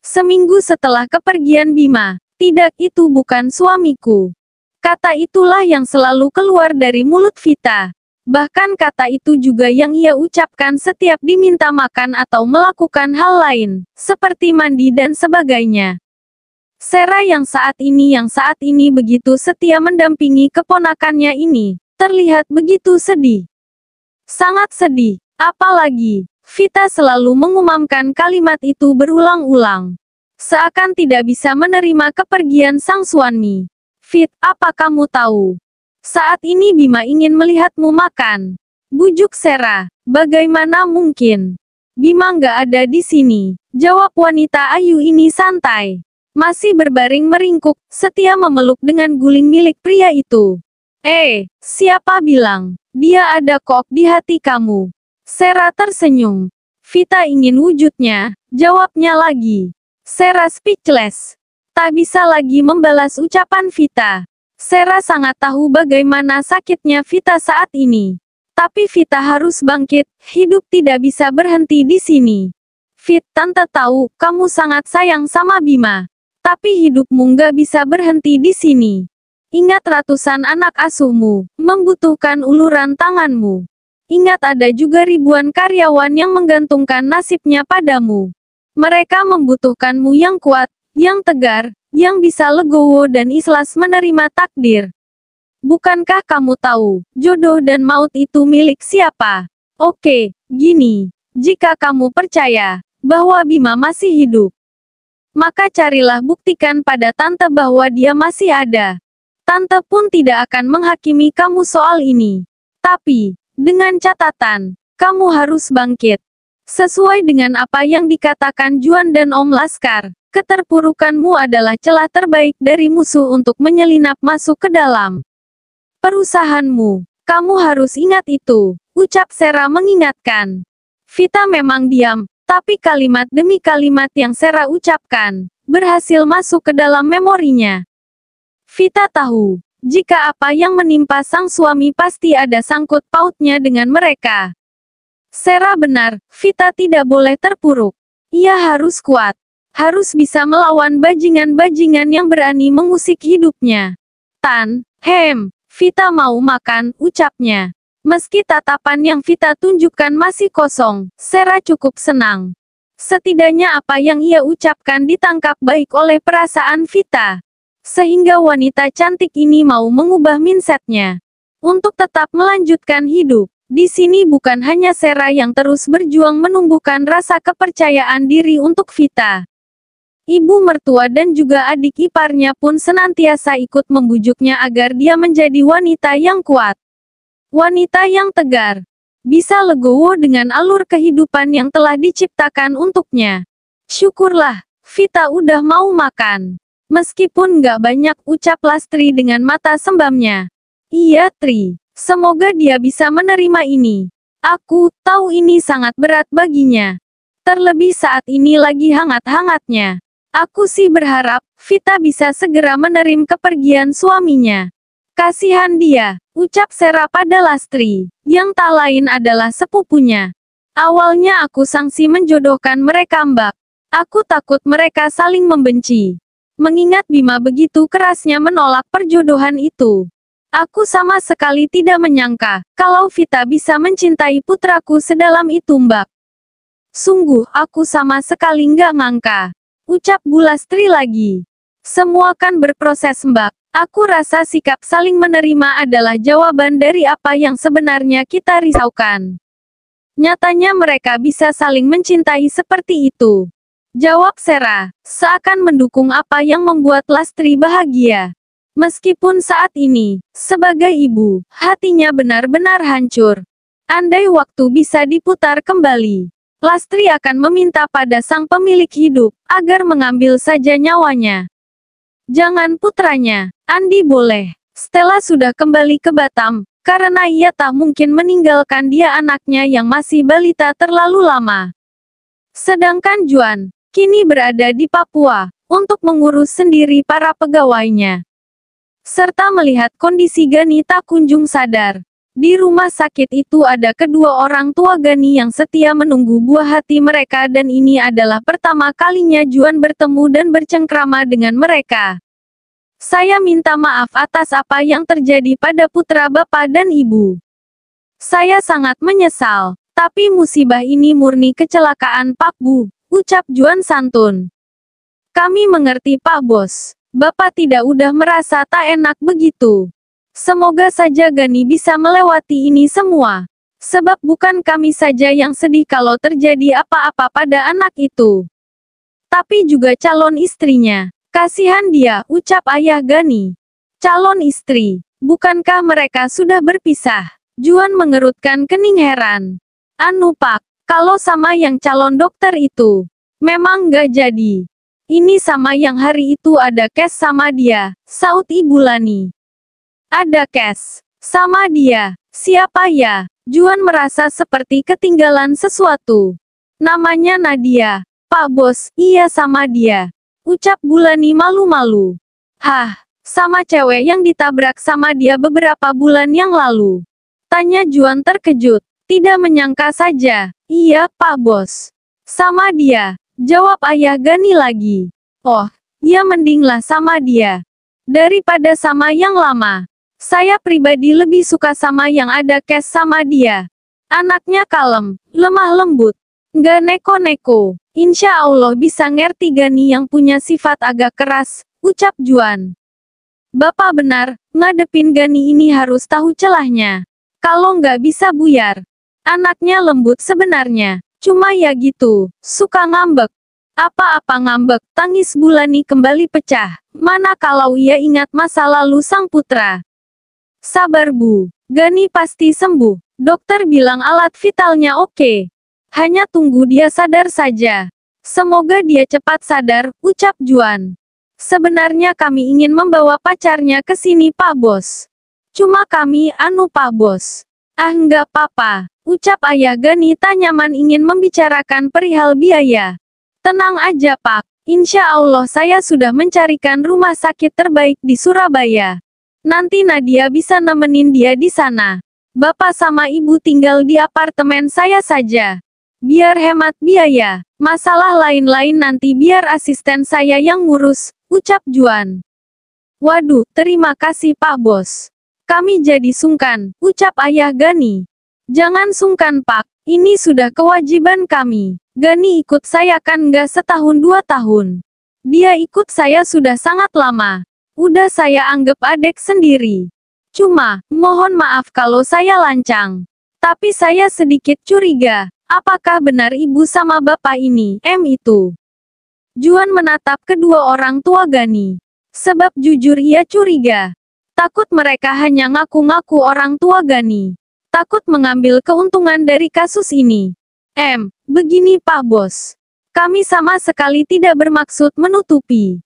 Seminggu setelah kepergian Bima, "Tidak, itu bukan suamiku." Kata itulah yang selalu keluar dari mulut Vita. Bahkan kata itu juga yang ia ucapkan setiap diminta makan atau melakukan hal lain, seperti mandi dan sebagainya. Sera yang saat ini begitu setia mendampingi keponakannya ini, terlihat begitu sedih. Sangat sedih. Apalagi, Vita selalu mengumamkan kalimat itu berulang-ulang. Seakan tidak bisa menerima kepergian sang suami. "Fit, apa kamu tahu? Saat ini Bima ingin melihatmu makan." Bujuk Sera. "Bagaimana mungkin? Bima nggak ada di sini," jawab wanita ayu ini santai. Masih berbaring meringkuk, setia memeluk dengan guling milik pria itu. Siapa bilang? Dia ada kok di hati kamu." Sera tersenyum. "Vita ingin wujudnya," jawabnya lagi. Sera speechless. Tak bisa lagi membalas ucapan Vita. Sera sangat tahu bagaimana sakitnya Vita saat ini. Tapi Vita harus bangkit, hidup tidak bisa berhenti di sini. "Fit, tante tahu, kamu sangat sayang sama Bima. Tapi hidupmu nggak bisa berhenti di sini. Ingat ratusan anak asuhmu, membutuhkan uluran tanganmu. Ingat ada juga ribuan karyawan yang menggantungkan nasibnya padamu. Mereka membutuhkanmu yang kuat, yang tegar, yang bisa legowo dan ikhlas menerima takdir. Bukankah kamu tahu, jodoh dan maut itu milik siapa? Oke, gini, jika kamu percaya bahwa Bima masih hidup, maka carilah buktikan pada tante bahwa dia masih ada. Tante pun tidak akan menghakimi kamu soal ini. Tapi, dengan catatan, kamu harus bangkit. Sesuai dengan apa yang dikatakan Juan dan Om Laskar, keterpurukanmu adalah celah terbaik dari musuh untuk menyelinap masuk ke dalam perusahaanmu. Kamu harus ingat itu, ucap Sera mengingatkan. Vita memang diam, tapi kalimat demi kalimat yang Sera ucapkan, berhasil masuk ke dalam memorinya. Vita tahu, jika apa yang menimpa sang suami pasti ada sangkut pautnya dengan mereka. Sera benar, Vita tidak boleh terpuruk. Ia harus kuat. Harus bisa melawan bajingan-bajingan yang berani mengusik hidupnya. Vita mau makan, ucapnya. Meski tatapan yang Vita tunjukkan masih kosong, Sera cukup senang. Setidaknya apa yang ia ucapkan ditangkap baik oleh perasaan Vita. Sehingga wanita cantik ini mau mengubah mindsetnya. Untuk tetap melanjutkan hidup. Di sini bukan hanya Sera yang terus berjuang menumbuhkan rasa kepercayaan diri untuk Vita. Ibu mertua dan juga adik iparnya pun senantiasa ikut membujuknya agar dia menjadi wanita yang kuat. Wanita yang tegar. Bisa legowo dengan alur kehidupan yang telah diciptakan untuknya. Syukurlah, Vita udah mau makan. Meskipun nggak banyak, ucap Lastri dengan mata sembamnya. Iya, Tri. Semoga dia bisa menerima ini. Aku tahu ini sangat berat baginya. Terlebih saat ini lagi hangat-hangatnya. Aku sih berharap, Vita bisa segera menerima kepergian suaminya. Kasihan dia, ucap Sera pada Lastri, yang tak lain adalah sepupunya. Awalnya aku sangsi menjodohkan mereka Mbak. Aku takut mereka saling membenci. Mengingat Bima begitu kerasnya menolak perjodohan itu. Aku sama sekali tidak menyangka, kalau Vita bisa mencintai putraku sedalam itu Mbak. Sungguh, aku sama sekali nggak ngangka. Ucap Bu Lastri lagi. Semua kan berproses Mbak. Aku rasa sikap saling menerima adalah jawaban dari apa yang sebenarnya kita risaukan. Nyatanya mereka bisa saling mencintai seperti itu. Jawab Sera, seakan mendukung apa yang membuat Lastri bahagia. Meskipun saat ini, sebagai ibu, hatinya benar-benar hancur. Andai waktu bisa diputar kembali, Lastri akan meminta pada sang pemilik hidup, agar mengambil saja nyawanya. Jangan putranya, Andi boleh. Stella sudah kembali ke Batam, karena ia tak mungkin meninggalkan dia anaknya yang masih balita terlalu lama. Sedangkan Juan, kini berada di Papua, untuk mengurus sendiri para pegawainya. Serta melihat kondisi Gani tak kunjung sadar. Di rumah sakit itu ada kedua orang tua Gani yang setia menunggu buah hati mereka dan ini adalah pertama kalinya Juan bertemu dan bercengkrama dengan mereka. Saya minta maaf atas apa yang terjadi pada putra Bapak dan Ibu. Saya sangat menyesal, tapi musibah ini murni kecelakaan Pak Bu, ucap Juan santun. Kami mengerti Pak Bos. Bapak tidak udah merasa tak enak begitu. Semoga saja Gani bisa melewati ini semua. Sebab bukan kami saja yang sedih kalau terjadi apa-apa pada anak itu. Tapi juga calon istrinya. Kasihan dia, ucap ayah Gani. Calon istri, bukankah mereka sudah berpisah? Juan mengerutkan kening heran. Anu Pak, kalau sama yang calon dokter itu, memang nggak jadi. Ini sama yang hari itu ada kes sama dia, saut Ibu Lani. Ada kes sama dia. Siapa ya? Juan merasa seperti ketinggalan sesuatu. Namanya Nadia. Pak Bos, iya sama dia. Ucap Bulani malu-malu. Hah, sama cewek yang ditabrak sama dia beberapa bulan yang lalu. Tanya Juan terkejut. Tidak menyangka saja. Iya, Pak Bos. Sama dia. Jawab ayah Gani lagi. Oh, ya mendinglah sama dia. Daripada sama yang lama. Saya pribadi lebih suka sama yang ada kes sama dia. Anaknya kalem, lemah lembut. Nggak neko-neko. Insya Allah bisa ngerti Gani yang punya sifat agak keras, ucap Juan. Bapak benar, ngadepin Gani ini harus tahu celahnya. Kalau nggak bisa buyar. Anaknya lembut sebenarnya. Cuma ya gitu, suka ngambek. Apa-apa ngambek, tangis Bulani kembali pecah. Mana kalau ia ingat masa lalu sang putra. Sabar Bu, Gani pasti sembuh. Dokter bilang alat vitalnya oke. Hanya tunggu dia sadar saja. Semoga dia cepat sadar, ucap Juan. Sebenarnya kami ingin membawa pacarnya ke sini Pak Bos. Cuma kami, Pak Bos. Ah enggak apa-apa, ucap ayah Gani tak nyaman ingin membicarakan perihal biaya. Tenang aja Pak, insya Allah saya sudah mencarikan rumah sakit terbaik di Surabaya. Nanti Nadia bisa nemenin dia di sana. Bapak sama Ibu tinggal di apartemen saya saja. Biar hemat biaya. Masalah lain-lain nanti biar asisten saya yang ngurus, ucap Juan. Waduh, terima kasih Pak Bos. Kami jadi sungkan, ucap ayah Gani. Jangan sungkan Pak, ini sudah kewajiban kami. Gani ikut saya kan nggak setahun 2 tahun. Dia ikut saya sudah sangat lama. Udah saya anggap adik sendiri. Cuma, mohon maaf kalau saya lancang. Tapi saya sedikit curiga, apakah benar ibu sama bapak ini, itu? Juan menatap kedua orang tua Gani. Sebab jujur ia curiga. Takut mereka hanya ngaku-ngaku orang tua Gani. Takut mengambil keuntungan dari kasus ini. Begini Pak Bos. Kami sama sekali tidak bermaksud menutupi.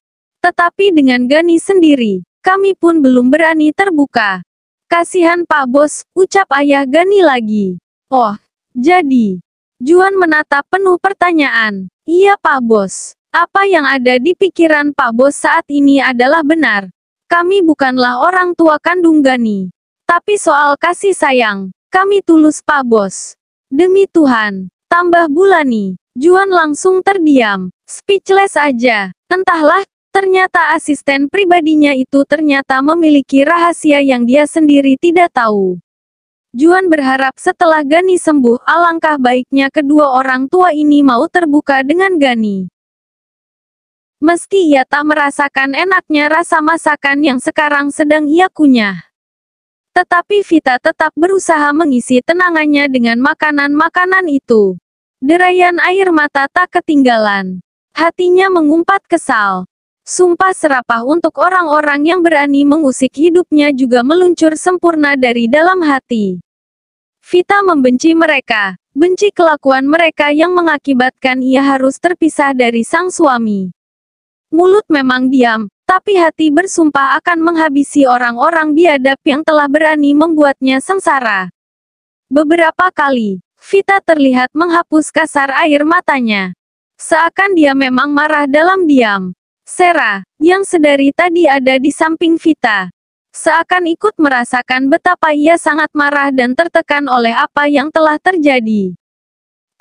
Tetapi dengan Gani sendiri, kami pun belum berani terbuka. Kasihan Pak Bos, ucap ayah Gani lagi. Oh, jadi. Juan menatap penuh pertanyaan. Iya Pak Bos. Apa yang ada di pikiran Pak Bos saat ini adalah benar. Kami bukanlah orang tua kandung Gani. Tapi soal kasih sayang, kami tulus Pak Bos. Demi Tuhan, tambah Bulani. Juan langsung terdiam. Speechless aja. Entahlah. Ternyata asisten pribadinya itu ternyata memiliki rahasia yang dia sendiri tidak tahu. Juan berharap setelah Gani sembuh, alangkah baiknya kedua orang tua ini mau terbuka dengan Gani. Meski ia tak merasakan enaknya rasa masakan yang sekarang sedang ia kunyah. Tetapi Vita tetap berusaha mengisi tenangannya dengan makanan-makanan itu. Derayan air mata tak ketinggalan. Hatinya mengumpat kesal. Sumpah serapah untuk orang-orang yang berani mengusik hidupnya juga meluncur sempurna dari dalam hati. Vita membenci mereka, benci kelakuan mereka yang mengakibatkan ia harus terpisah dari sang suami. Mulut memang diam, tapi hati bersumpah akan menghabisi orang-orang biadab yang telah berani membuatnya sengsara. Beberapa kali, Vita terlihat menghapus kasar air matanya. Seakan dia memang marah dalam diam. Sera, yang sedari tadi ada di samping Vita, Seakan ikut merasakan betapa ia sangat marah dan tertekan oleh apa yang telah terjadi.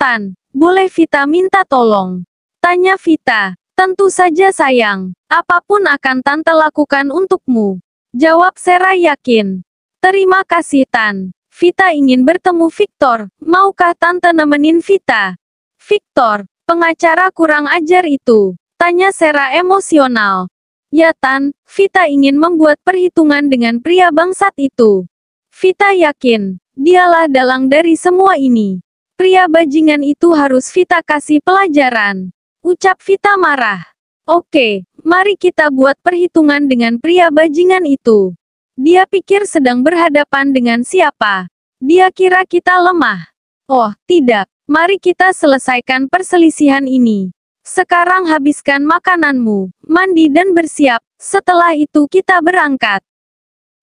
Tan, boleh Vita minta tolong? Tanya Vita. Tentu saja sayang. Apapun akan Tante lakukan untukmu. Jawab Sera yakin. Terima kasih Tan. Vita ingin bertemu Victor. Maukah Tante nemenin Vita? Victor, pengacara kurang ajar itu. Tanya Sera emosional. Ya Tan, Vita ingin membuat perhitungan dengan pria bangsat itu. Vita yakin, dialah dalang dari semua ini. Pria bajingan itu harus Vita kasih pelajaran. Ucap Vita marah. Oke, mari kita buat perhitungan dengan pria bajingan itu. Dia pikir sedang berhadapan dengan siapa? Dia kira kita lemah. Oh, tidak. Mari kita selesaikan perselisihan ini. Sekarang habiskan makananmu, mandi dan bersiap. Setelah itu kita berangkat.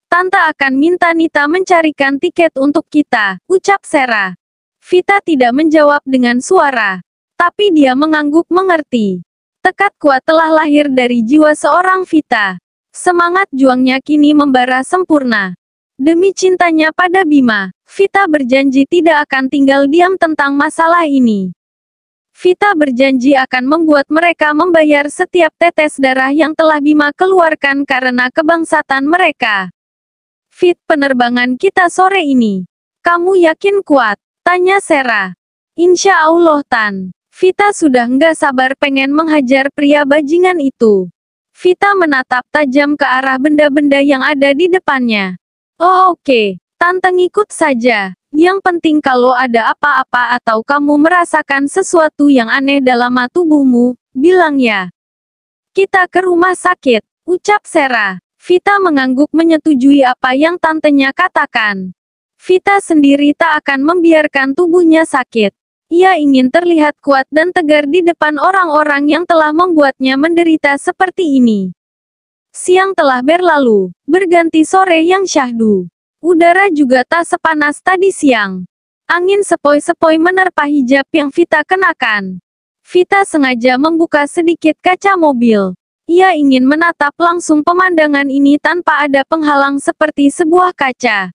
Tante akan minta Nita mencarikan tiket untuk kita, ucap Sera. Vita tidak menjawab dengan suara. Tapi dia mengangguk mengerti. Tekad kuat telah lahir dari jiwa seorang Vita. Semangat juangnya kini membara sempurna. Demi cintanya pada Bima, Vita berjanji tidak akan tinggal diam tentang masalah ini. Vita berjanji akan membuat mereka membayar setiap tetes darah yang telah Bima keluarkan karena kebangsatan mereka. Fit, penerbangan kita sore ini. Kamu yakin kuat? Tanya Sera. Insya Allah Tan. Vita sudah nggak sabar pengen menghajar pria bajingan itu. Vita menatap tajam ke arah benda-benda yang ada di depannya. Oh oke, Tante ngikut saja. Yang penting kalau ada apa-apa atau kamu merasakan sesuatu yang aneh dalam tubuhmu, bilang ya. Kita ke rumah sakit, ucap Sera. Vita mengangguk menyetujui apa yang tantenya katakan. Vita sendiri tak akan membiarkan tubuhnya sakit. Ia ingin terlihat kuat dan tegar di depan orang-orang yang telah membuatnya menderita seperti ini. Siang telah berlalu, berganti sore yang syahdu. Udara juga tak sepanas tadi siang. Angin sepoi-sepoi menerpa hijab yang Vita kenakan. Vita sengaja membuka sedikit kaca mobil. Ia ingin menatap langsung pemandangan ini tanpa ada penghalang seperti sebuah kaca.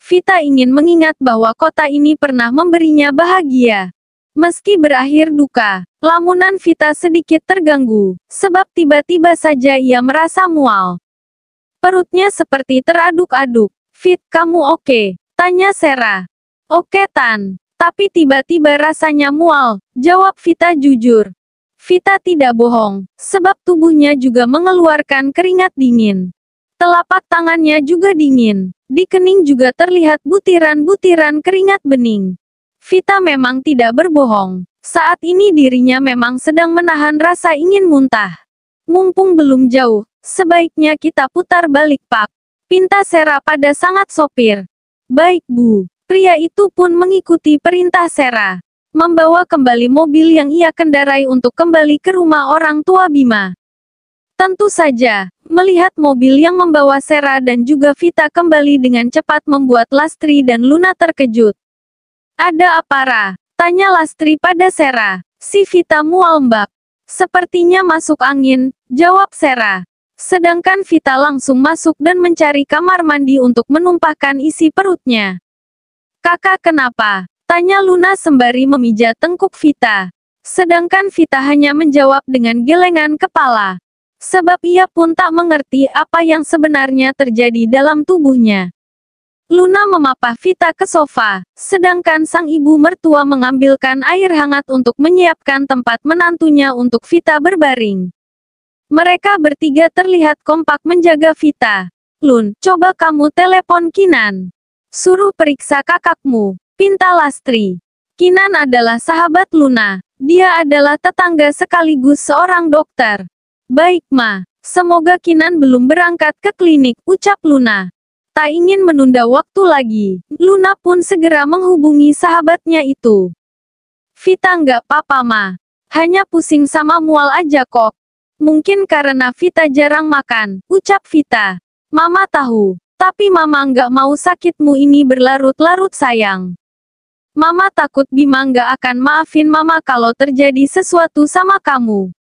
Vita ingin mengingat bahwa kota ini pernah memberinya bahagia. Meski berakhir duka, lamunan Vita sedikit terganggu, sebab tiba-tiba saja ia merasa mual. Perutnya seperti teraduk-aduk. Fit, kamu oke? Tanya Sera. Oke Tan, tapi tiba-tiba rasanya mual, jawab Vita jujur. Vita tidak bohong, sebab tubuhnya juga mengeluarkan keringat dingin. Telapak tangannya juga dingin. Di kening juga terlihat butiran-butiran keringat bening. Vita memang tidak berbohong. Saat ini dirinya memang sedang menahan rasa ingin muntah. Mumpung belum jauh, sebaiknya kita putar balik Pak. Pinta Sera pada sangat sopir. Baik Bu. Pria itu pun mengikuti perintah Sera. Membawa kembali mobil yang ia kendarai untuk kembali ke rumah orang tua Bima. Tentu saja, melihat mobil yang membawa Sera dan juga Vita kembali dengan cepat membuat Lastri dan Luna terkejut. Ada apa Ra? Tanya Lastri pada Sera. Si Vita mual Mbak. Sepertinya masuk angin, jawab Sera. Sedangkan Vita langsung masuk dan mencari kamar mandi untuk menumpahkan isi perutnya. Kakak kenapa? Tanya Luna sembari memijat tengkuk Vita. Sedangkan Vita hanya menjawab dengan gelengan kepala. Sebab ia pun tak mengerti apa yang sebenarnya terjadi dalam tubuhnya. Luna memapah Vita ke sofa, sedangkan sang ibu mertua mengambilkan air hangat untuk menyiapkan tempat menantunya untuk Vita berbaring. Mereka bertiga terlihat kompak menjaga Vita. Lun, coba kamu telepon Kinan. Suruh periksa kakakmu, pinta Lastri. Kinan adalah sahabat Luna. Dia adalah tetangga sekaligus seorang dokter. Baik Ma, semoga Kinan belum berangkat ke klinik, ucap Luna. Tak ingin menunda waktu lagi, Luna pun segera menghubungi sahabatnya itu. Vita nggak apa-apa Ma, hanya pusing sama mual aja kok. Mungkin karena Vita jarang makan, ucap Vita. Mama tahu, tapi Mama nggak mau sakitmu ini berlarut-larut sayang. Mama takut Bima nggak akan maafin Mama kalau terjadi sesuatu sama kamu.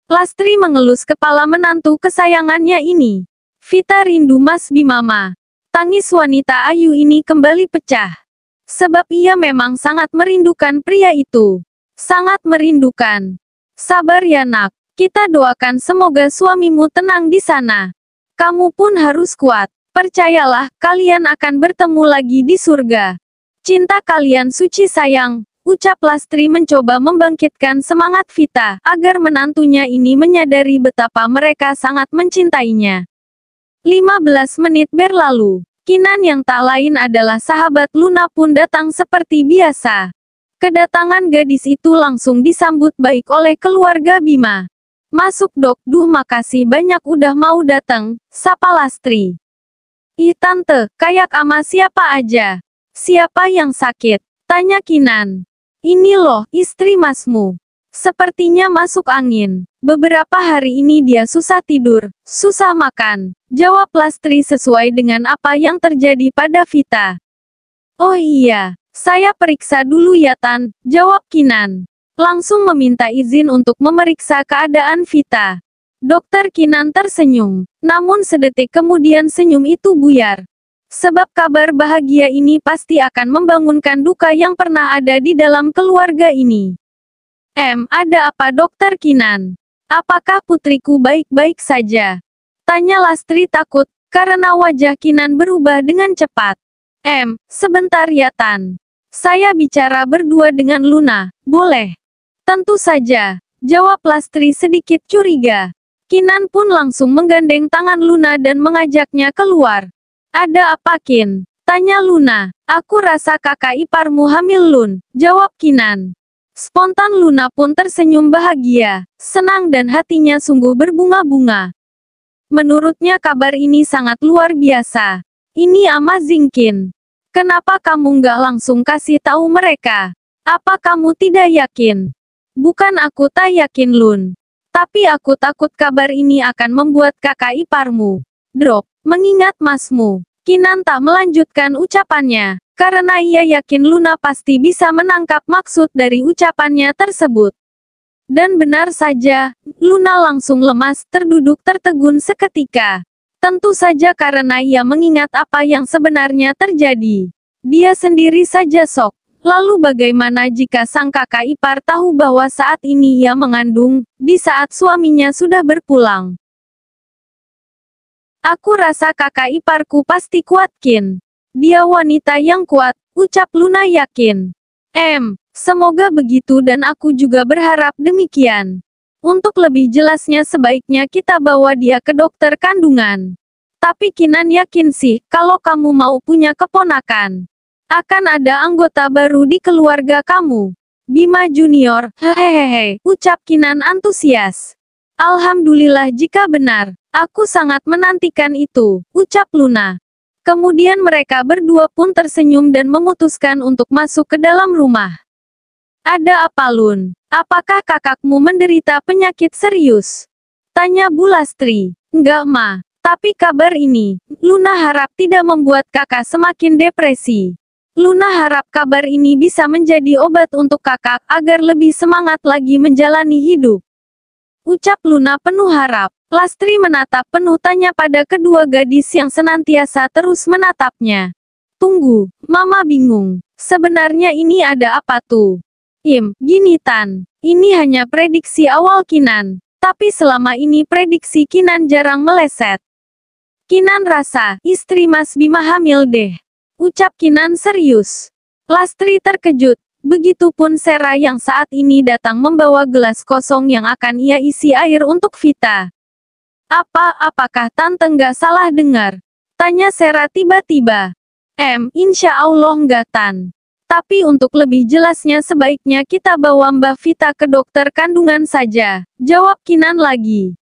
Lastri mengelus kepala menantu kesayangannya ini. Vita rindu Mas Bimama. Tangis wanita ayu ini kembali pecah. Sebab ia memang sangat merindukan pria itu. Sangat merindukan. Sabar ya nak. Kita doakan semoga suamimu tenang di sana. Kamu pun harus kuat. Percayalah, kalian akan bertemu lagi di surga. Cinta kalian suci sayang, ucap Lastri mencoba membangkitkan semangat Vita, agar menantunya ini menyadari betapa mereka sangat mencintainya. 15 menit berlalu. Kinan yang tak lain adalah sahabat Luna pun datang seperti biasa. Kedatangan gadis itu langsung disambut baik oleh keluarga Bima. Masuk dok, duh makasih banyak udah mau datang, sapa Lastri. Ih tante, kayak ama siapa aja? Siapa yang sakit? Tanya Kinan. Ini loh, istri masmu. Sepertinya masuk angin. Beberapa hari ini dia susah tidur, susah makan. Jawab Lastri sesuai dengan apa yang terjadi pada Vita. Oh iya, saya periksa dulu ya Tan, jawab Kinan. Langsung meminta izin untuk memeriksa keadaan Vita. Dokter Kinan tersenyum, namun sedetik kemudian senyum itu buyar. Sebab kabar bahagia ini pasti akan membangunkan duka yang pernah ada di dalam keluarga ini. Ada apa Dokter Kinan? Apakah putriku baik-baik saja? Tanya Lastri takut, karena wajah Kinan berubah dengan cepat. Sebentar ya Tan. Saya bicara berdua dengan Luna, boleh? Tentu saja, jawab Lastri sedikit curiga. Kinan pun langsung menggandeng tangan Luna dan mengajaknya keluar. Ada apa Kin? Tanya Luna. Aku rasa kakak iparmu hamil Lun, jawab Kinan. Spontan Luna pun tersenyum bahagia, senang dan hatinya sungguh berbunga-bunga. Menurutnya kabar ini sangat luar biasa. Ini amazing Kin. Kenapa kamu nggak langsung kasih tahu mereka? Apa kamu tidak yakin? Bukan aku tak yakin Lun. Tapi aku takut kabar ini akan membuat kakak iparmu drop, mengingat masmu. Kinan tak melanjutkan ucapannya, karena ia yakin Luna pasti bisa menangkap maksud dari ucapannya tersebut. Dan benar saja, Luna langsung lemas, terduduk tertegun seketika. Tentu saja karena ia mengingat apa yang sebenarnya terjadi. Dia sendiri saja shock. Lalu bagaimana jika sang kakak ipar tahu bahwa saat ini ia mengandung, di saat suaminya sudah berpulang? Aku rasa kakak iparku pasti kuat Kin. Dia wanita yang kuat, ucap Luna yakin. Semoga begitu dan aku juga berharap demikian. Untuk lebih jelasnya sebaiknya kita bawa dia ke dokter kandungan. Tapi Kinan yakin sih, kalau kamu mau punya keponakan. Akan ada anggota baru di keluarga kamu. Bima Junior, hehehe, ucap Kinan antusias. Alhamdulillah jika benar. Aku sangat menantikan itu, ucap Luna. Kemudian mereka berdua pun tersenyum dan memutuskan untuk masuk ke dalam rumah. Ada apa Lun? Apakah kakakmu menderita penyakit serius? Tanya Bu Lastri. Enggak Ma, tapi kabar ini, Luna harap tidak membuat kakak semakin depresi. Luna harap kabar ini bisa menjadi obat untuk kakak agar lebih semangat lagi menjalani hidup. Ucap Luna penuh harap. Lastri menatap penuh tanya pada kedua gadis yang senantiasa terus menatapnya. Tunggu, Mama bingung. Sebenarnya ini ada apa tuh? Gini Tan. Ini hanya prediksi awal Kinan. Tapi selama ini prediksi Kinan jarang meleset. Kinan rasa, istri Mas Bima hamil deh. Ucap Kinan serius. Lastri terkejut. Begitupun Sera yang saat ini datang membawa gelas kosong yang akan ia isi air untuk Vita. Apakah Tante nggak salah dengar? Tanya Sera tiba-tiba. Insya Allah nggak Tan. Tapi untuk lebih jelasnya sebaiknya kita bawa Mbak Vita ke dokter kandungan saja, jawab Kinan lagi.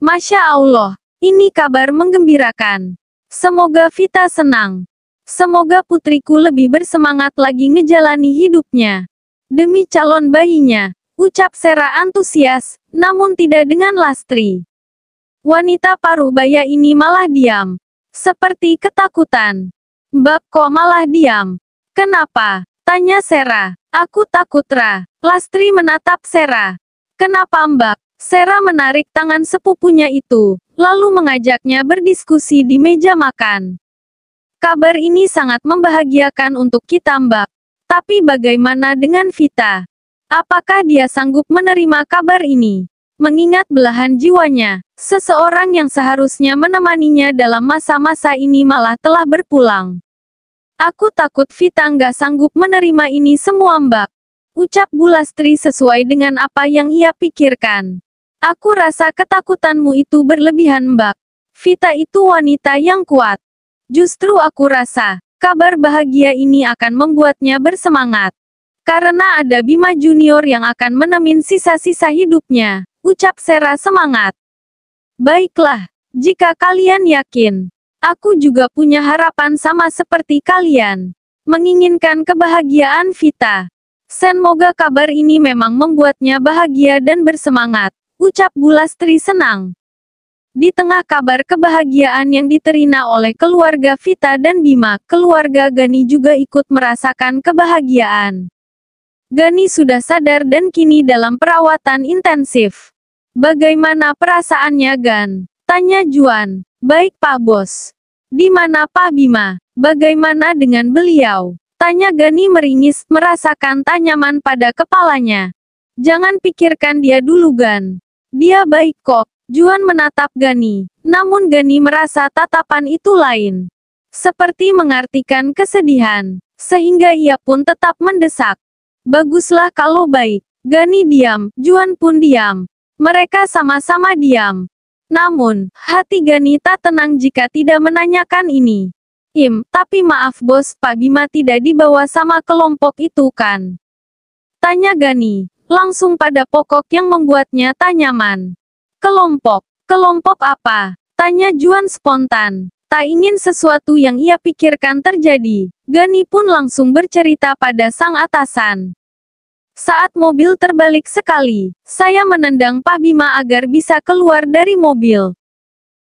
Masya Allah, ini kabar menggembirakan. Semoga Vita senang. Semoga putriku lebih bersemangat lagi ngejalani hidupnya. Demi calon bayinya, ucap Sera antusias, namun tidak dengan Lastri. Wanita paruh baya ini malah diam. Seperti ketakutan. Mbak kok malah diam? Kenapa? Tanya Sera. Aku takut Ra. Lastri menatap Sera. Kenapa Mbak? Sera menarik tangan sepupunya itu, lalu mengajaknya berdiskusi di meja makan. Kabar ini sangat membahagiakan untuk kita, Mbak. Tapi bagaimana dengan Vita? Apakah dia sanggup menerima kabar ini? Mengingat belahan jiwanya, seseorang yang seharusnya menemaninya dalam masa-masa ini malah telah berpulang. Aku takut Vita nggak sanggup menerima ini semua, Mbak. Ucap Bulastri sesuai dengan apa yang ia pikirkan. Aku rasa ketakutanmu itu berlebihan, Mbak. Vita itu wanita yang kuat. Justru aku rasa, kabar bahagia ini akan membuatnya bersemangat. Karena ada Bima Junior yang akan menemin sisa-sisa hidupnya, ucap Sera semangat. Baiklah, jika kalian yakin. Aku juga punya harapan sama seperti kalian. Menginginkan kebahagiaan Vita. Semoga kabar ini memang membuatnya bahagia dan bersemangat, ucap Bulastri senang. Di tengah kabar kebahagiaan yang diterima oleh keluarga Vita dan Bima, keluarga Gani juga ikut merasakan kebahagiaan. Gani sudah sadar dan kini dalam perawatan intensif. Bagaimana perasaannya, Gan? Tanya Juan. Baik, Pak Bos. Di mana Pak Bima? Bagaimana dengan beliau? Tanya Gani meringis, merasakan tanyaman pada kepalanya. Jangan pikirkan dia dulu, Gan. Dia baik kok. Juan menatap Gani, namun Gani merasa tatapan itu lain. Seperti mengartikan kesedihan, sehingga ia pun tetap mendesak. Baguslah kalau baik. Gani diam, Juan pun diam. Mereka sama-sama diam. Namun, hati Gani tak tenang jika tidak menanyakan ini. Tapi maaf bos, Pak Bima tidak dibawa sama kelompok itu kan? Tanya Gani, langsung pada pokok yang membuatnya tak nyaman. Kelompok apa? Tanya Juan spontan. Tak ingin sesuatu yang ia pikirkan terjadi, Gani pun langsung bercerita pada sang atasan. Saat mobil terbalik sekali, saya menendang Pak Bima agar bisa keluar dari mobil.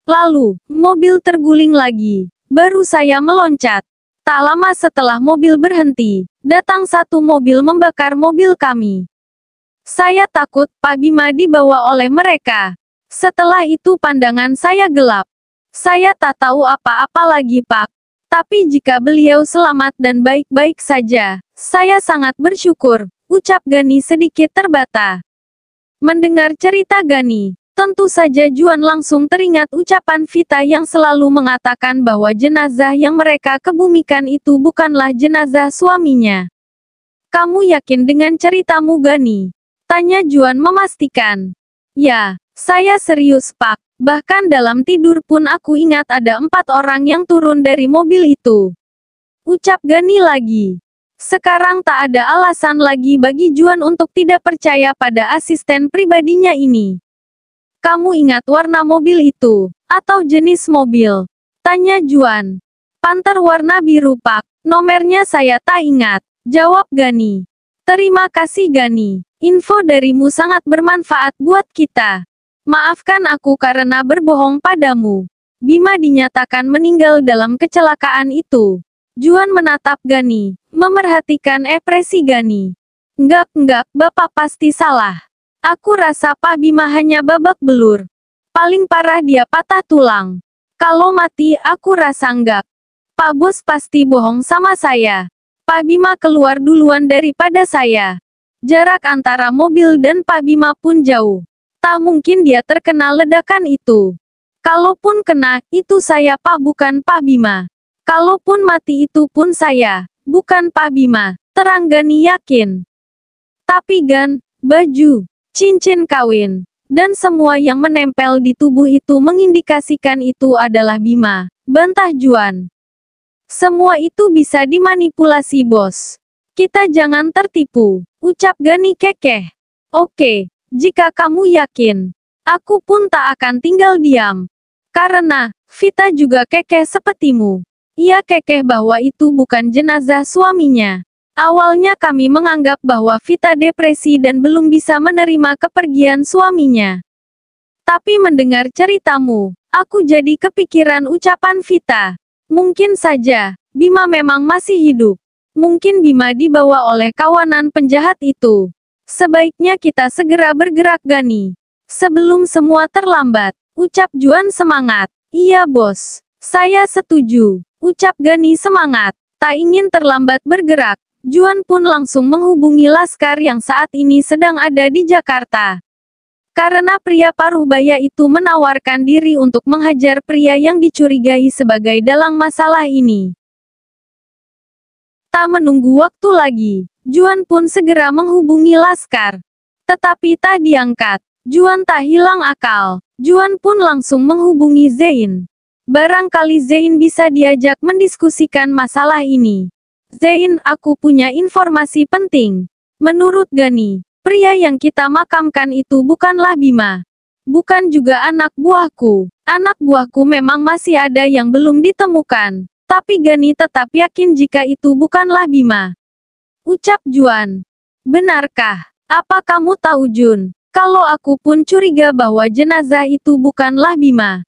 Lalu, mobil terguling lagi. Baru saya meloncat. Tak lama setelah mobil berhenti, datang satu mobil membakar mobil kami. Saya takut Pak Bima dibawa oleh mereka. Setelah itu pandangan saya gelap. Saya tak tahu apa-apa lagi, Pak. Tapi jika beliau selamat dan baik-baik saja, saya sangat bersyukur, ucap Gani sedikit terbata. Mendengar cerita Gani, tentu saja Juan langsung teringat ucapan Vita yang selalu mengatakan bahwa jenazah yang mereka kebumikan itu bukanlah jenazah suaminya. Kamu yakin dengan ceritamu, Gani? Tanya Juan memastikan. Ya, saya serius, Pak. Bahkan dalam tidur pun aku ingat ada 4 orang yang turun dari mobil itu. Ucap Gani lagi. Sekarang tak ada alasan lagi bagi Juan untuk tidak percaya pada asisten pribadinya ini. Kamu ingat warna mobil itu? Atau jenis mobil? Tanya Juan. Panther warna biru, Pak. Nomornya saya tak ingat. Jawab Gani. Terima kasih, Gani. Info darimu sangat bermanfaat buat kita. Maafkan aku karena berbohong padamu. Bima dinyatakan meninggal dalam kecelakaan itu. Juan menatap Gani, memerhatikan ekspresi Gani. Enggak, Bapak pasti salah. Aku rasa Pak Bima hanya babak belur. Paling parah dia patah tulang. Kalau mati, aku rasa enggak. Pak Bos pasti bohong sama saya. Pak Bima keluar duluan daripada saya. Jarak antara mobil dan Pak Bima pun jauh. Tak mungkin dia terkena ledakan itu. Kalaupun kena, itu saya, Pak, bukan Pak Bima. Kalaupun mati itu pun saya, bukan Pak Bima, terang Gani yakin. Tapi Gan, baju, cincin kawin, dan semua yang menempel di tubuh itu mengindikasikan itu adalah Bima, bantah Juan. Semua itu bisa dimanipulasi, Bos. Kita jangan tertipu, ucap Gani kekeh. Oke. Jika kamu yakin, aku pun tak akan tinggal diam. Karena, Vita juga kekeh sepertimu. Ia kekeh bahwa itu bukan jenazah suaminya. Awalnya kami menganggap bahwa Vita depresi dan belum bisa menerima kepergian suaminya. Tapi mendengar ceritamu, aku jadi kepikiran ucapan Vita. Mungkin saja, Bima memang masih hidup. Mungkin Bima dibawa oleh kawanan penjahat itu. Sebaiknya kita segera bergerak, Gani. Sebelum semua terlambat, ucap Juan semangat. Iya bos, saya setuju, ucap Gani semangat. Tak ingin terlambat bergerak, Juan pun langsung menghubungi Laskar yang saat ini sedang ada di Jakarta. Karena pria paruh baya itu menawarkan diri untuk menghajar pria yang dicurigai sebagai dalang masalah ini. Tak menunggu waktu lagi, Juan pun segera menghubungi Laskar. Tetapi tak diangkat. Juan tak hilang akal. Juan pun langsung menghubungi Zein. Barangkali Zein bisa diajak mendiskusikan masalah ini. Zein, aku punya informasi penting. Menurut Gani, pria yang kita makamkan itu bukanlah Bima. Bukan juga anak buahku. Anak buahku memang masih ada yang belum ditemukan. Tapi Gani tetap yakin jika itu bukanlah Bima. Ucap Juan. Benarkah? Apa kamu tahu Jun? Kalau aku pun curiga bahwa jenazah itu bukanlah Bima.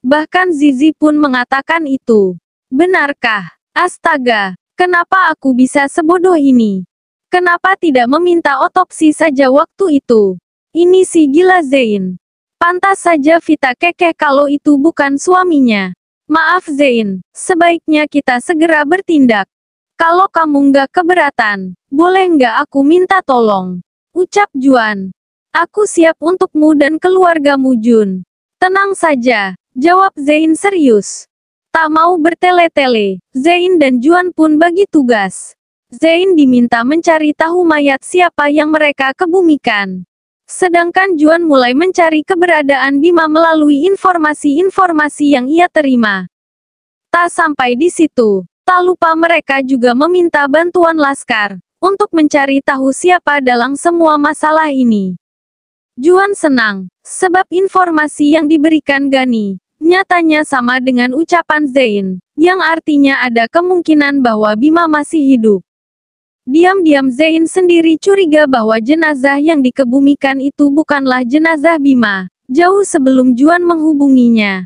Bahkan Zizi pun mengatakan itu. Benarkah? Astaga, kenapa aku bisa sebodoh ini? Kenapa tidak meminta otopsi saja waktu itu? Ini si gila Zein. Pantas saja Vita kekeh kalau itu bukan suaminya. Maaf Zein, sebaiknya kita segera bertindak. Kalau kamu nggak keberatan, boleh nggak aku minta tolong? Ucap Juan. Aku siap untukmu dan keluargamu Jun. Tenang saja, jawab Zein serius. Tak mau bertele-tele, Zein dan Juan pun bagi tugas. Zein diminta mencari tahu mayat siapa yang mereka kebumikan. Sedangkan Juan mulai mencari keberadaan Bima melalui informasi-informasi yang ia terima. Tak sampai di situ, tak lupa mereka juga meminta bantuan Laskar untuk mencari tahu siapa dalang semua masalah ini. Juan senang, sebab informasi yang diberikan Gani, nyatanya sama dengan ucapan Zein, yang artinya ada kemungkinan bahwa Bima masih hidup. Diam-diam Zein sendiri curiga bahwa jenazah yang dikebumikan itu bukanlah jenazah Bima, jauh sebelum Juan menghubunginya.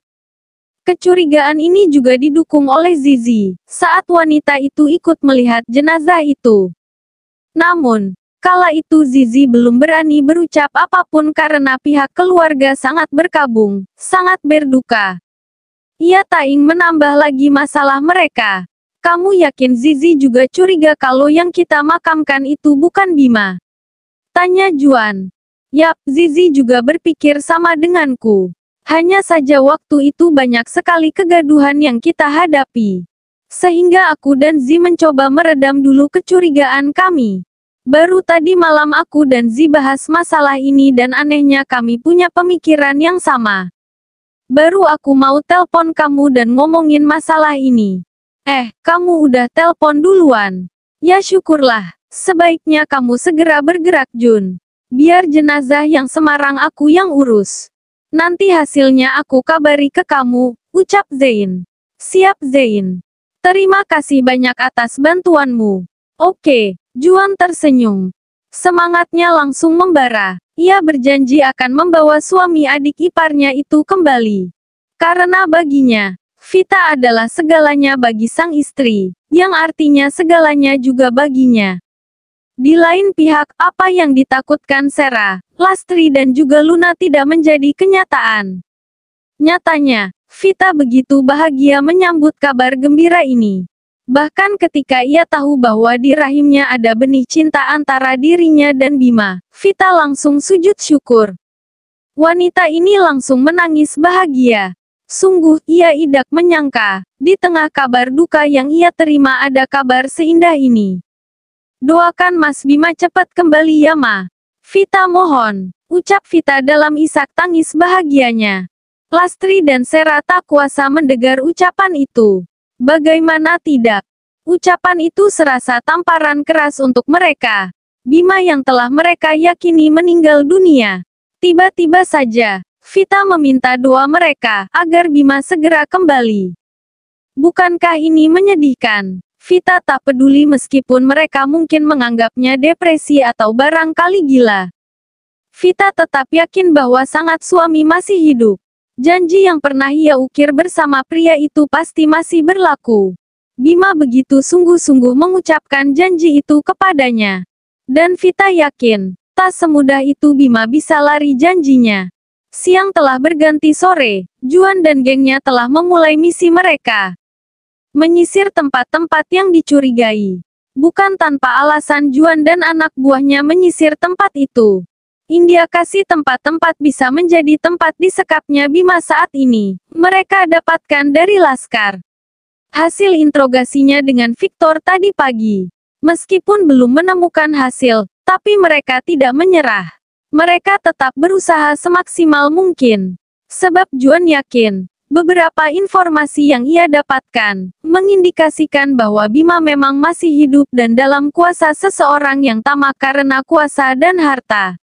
Kecurigaan ini juga didukung oleh Zizi, saat wanita itu ikut melihat jenazah itu. Namun, kala itu Zizi belum berani berucap apapun karena pihak keluarga sangat berkabung, sangat berduka. Ia tak ingin menambah lagi masalah mereka. Kamu yakin Zizi juga curiga kalau yang kita makamkan itu bukan Bima? Tanya Juan. Yap, Zizi juga berpikir sama denganku. Hanya saja waktu itu banyak sekali kegaduhan yang kita hadapi. Sehingga aku dan Zi mencoba meredam dulu kecurigaan kami. Baru tadi malam aku dan Zi bahas masalah ini dan anehnya kami punya pemikiran yang sama. Baru aku mau telpon kamu dan ngomongin masalah ini. Kamu udah telpon duluan. Ya syukurlah, sebaiknya kamu segera bergerak Jun. Biar jenazah yang Semarang aku yang urus. Nanti hasilnya aku kabari ke kamu, ucap Zein. Siap Zein. Terima kasih banyak atas bantuanmu. Oke, Juan tersenyum. Semangatnya langsung membara. Ia berjanji akan membawa suami adik iparnya itu kembali. Karena baginya, Vita adalah segalanya bagi sang istri, yang artinya segalanya juga baginya. Di lain pihak, apa yang ditakutkan Sera, Lastri dan juga Luna tidak menjadi kenyataan. Nyatanya, Vita begitu bahagia menyambut kabar gembira ini. Bahkan ketika ia tahu bahwa di rahimnya ada benih cinta antara dirinya dan Bima, Vita langsung sujud syukur. Wanita ini langsung menangis bahagia. Sungguh, ia tidak menyangka, di tengah kabar duka yang ia terima ada kabar seindah ini. Doakan Mas Bima cepat kembali ya Ma. Vita mohon, ucap Vita dalam isak tangis bahagianya. Lastri dan Sera tak kuasa mendengar ucapan itu. Bagaimana tidak? Ucapan itu serasa tamparan keras untuk mereka. Bima yang telah mereka yakini meninggal dunia. Tiba-tiba saja, Vita meminta doa mereka agar Bima segera kembali. Bukankah ini menyedihkan? Vita tak peduli meskipun mereka mungkin menganggapnya depresi atau barangkali gila. Vita tetap yakin bahwa sangat suami masih hidup. Janji yang pernah ia ukir bersama pria itu pasti masih berlaku. Bima begitu sungguh-sungguh mengucapkan janji itu kepadanya. Dan Vita yakin, Tak semudah itu Bima bisa lari janjinya. Siang telah berganti sore, Juan dan gengnya telah memulai misi mereka. Menyisir tempat-tempat yang dicurigai. Bukan tanpa alasan Juan dan anak buahnya menyisir tempat itu. Indikasi tempat-tempat bisa menjadi tempat disekapnya Bima saat ini. Mereka dapatkan dari Laskar. Hasil interogasinya dengan Victor tadi pagi. Meskipun belum menemukan hasil, tapi mereka tidak menyerah. Mereka tetap berusaha semaksimal mungkin. Sebab Juan yakin, beberapa informasi yang ia dapatkan, mengindikasikan bahwa Bima memang masih hidup dan dalam kuasa seseorang yang tamak karena kuasa dan harta.